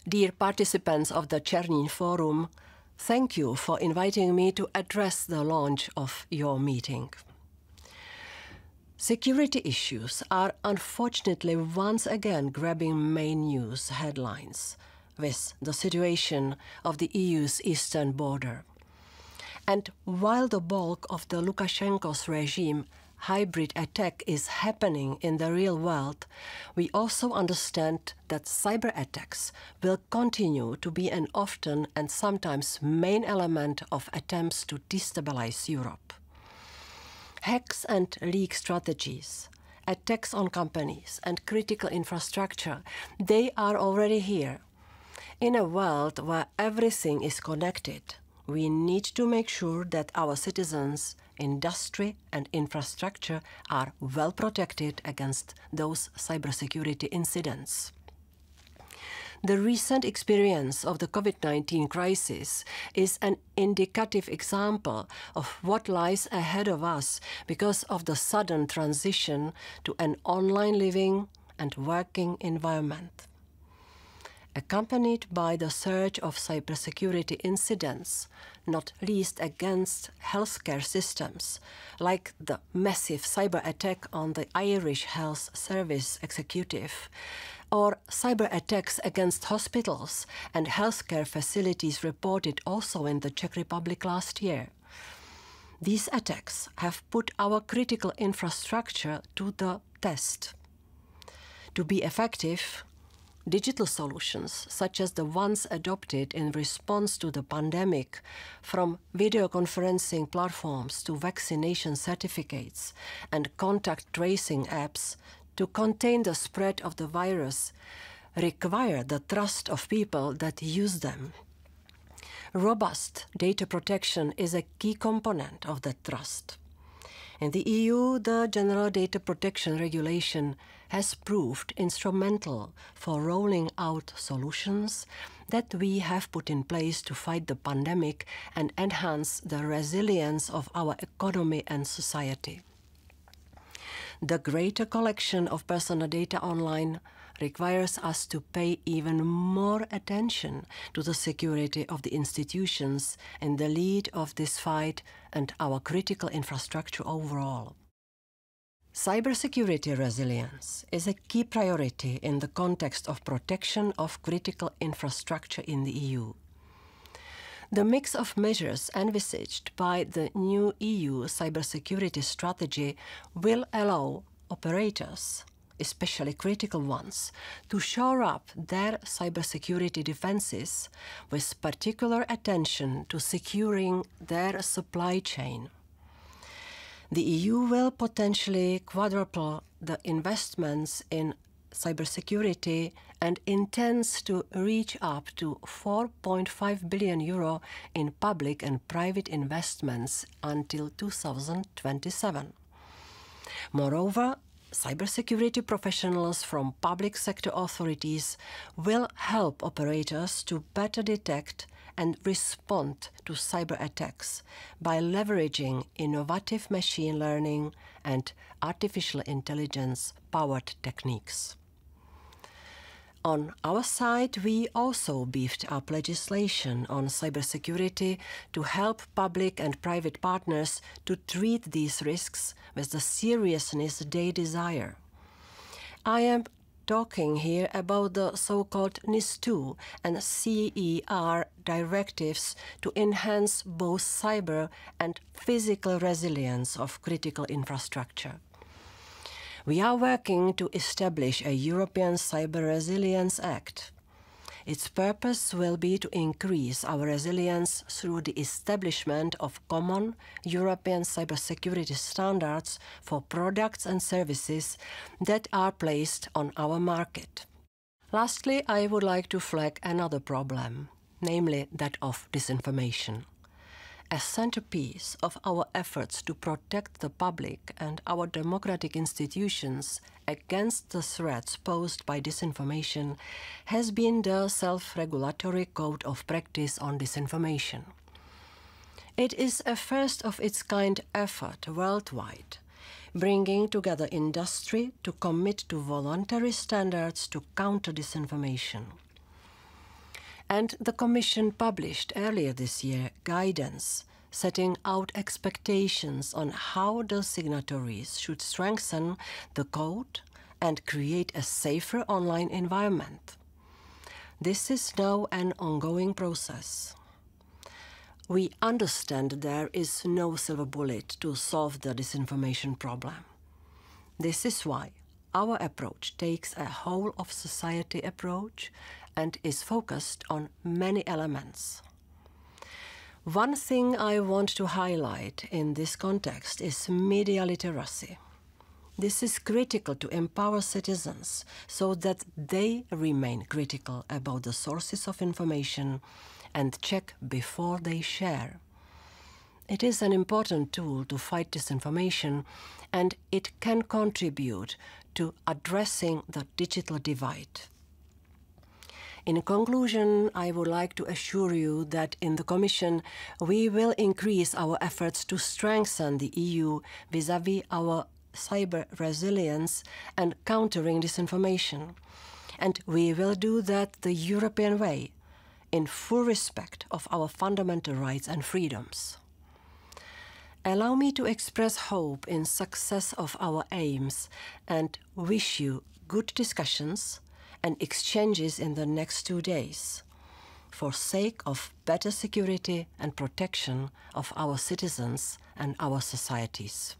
Dear participants of the Chernin Forum, thank you for inviting me to address the launch of your meeting. Security issues are unfortunately once again grabbing main news headlines with the situation of the EU's eastern border. And while the bulk of the Lukashenko's regime hybrid attack is happening in the real world, we also understand that cyber attacks will continue to be an often and sometimes main element of attempts to destabilize Europe. Hacks and leak strategies, attacks on companies and critical infrastructure, they are already here. In a world where everything is connected, we need to make sure that our citizens, industry and infrastructure are well protected against those cybersecurity incidents. The recent experience of the COVID-19 crisis is an indicative example of what lies ahead of us because of the sudden transition to an online living and working environment. Accompanied by the surge of cybersecurity incidents, not least against healthcare systems, like the massive cyber attack on the Irish Health Service Executive, or cyber attacks against hospitals and healthcare facilities reported also in the Czech Republic last year. These attacks have put our critical infrastructure to the test. To be effective, digital solutions, such as the ones adopted in response to the pandemic, from video conferencing platforms to vaccination certificates and contact tracing apps to contain the spread of the virus, require the trust of people that use them. Robust data protection is a key component of that trust. In the EU, the General Data Protection Regulation has proved instrumental for rolling out solutions that we have put in place to fight the pandemic and enhance the resilience of our economy and society. The greater collection of personal data online requires us to pay even more attention to the security of the institutions in the lead of this fight and our critical infrastructure overall. Cybersecurity resilience is a key priority in the context of protection of critical infrastructure in the EU. The mix of measures envisaged by the new EU cybersecurity strategy will allow operators, especially critical ones, to shore up their cybersecurity defenses with particular attention to securing their supply chain. The EU will potentially quadruple the investments in cybersecurity and intends to reach up to 4.5 billion euro in public and private investments until 2027. Moreover, cybersecurity professionals from public sector authorities will help operators to better detect and respond to cyber attacks by leveraging innovative machine learning and artificial intelligence-powered techniques. On our side, we also beefed up legislation on cybersecurity to help public and private partners to treat these risks with the seriousness they desire. I am talking here about the so-called NIS2 and CER directives to enhance both cyber and physical resilience of critical infrastructure. We are working to establish a European Cyber Resilience Act. Its purpose will be to increase our resilience through the establishment of common European cybersecurity standards for products and services that are placed on our market. Lastly, I would like to flag another problem, namely that of disinformation. A centerpiece of our efforts to protect the public and our democratic institutions against the threats posed by disinformation has been the self-regulatory code of practice on disinformation. It is a first-of-its-kind effort worldwide, bringing together industry to commit to voluntary standards to counter disinformation. And the Commission published earlier this year guidance setting out expectations on how the signatories should strengthen the code and create a safer online environment. This is now an ongoing process. We understand there is no silver bullet to solve the disinformation problem. This is why our approach takes a whole-of-society approach and is focused on many elements. One thing I want to highlight in this context is media literacy. This is critical to empower citizens so that they remain critical about the sources of information and check before they share. It is an important tool to fight disinformation, and it can contribute to addressing the digital divide. In conclusion, I would like to assure you that in the Commission we will increase our efforts to strengthen the EU vis-à-vis our cyber resilience and countering disinformation. And we will do that the European way, in full respect of our fundamental rights and freedoms. Allow me to express hope in success of our aims and wish you good discussions and exchanges in the next 2 days, for sake of better security and protection of our citizens and our societies.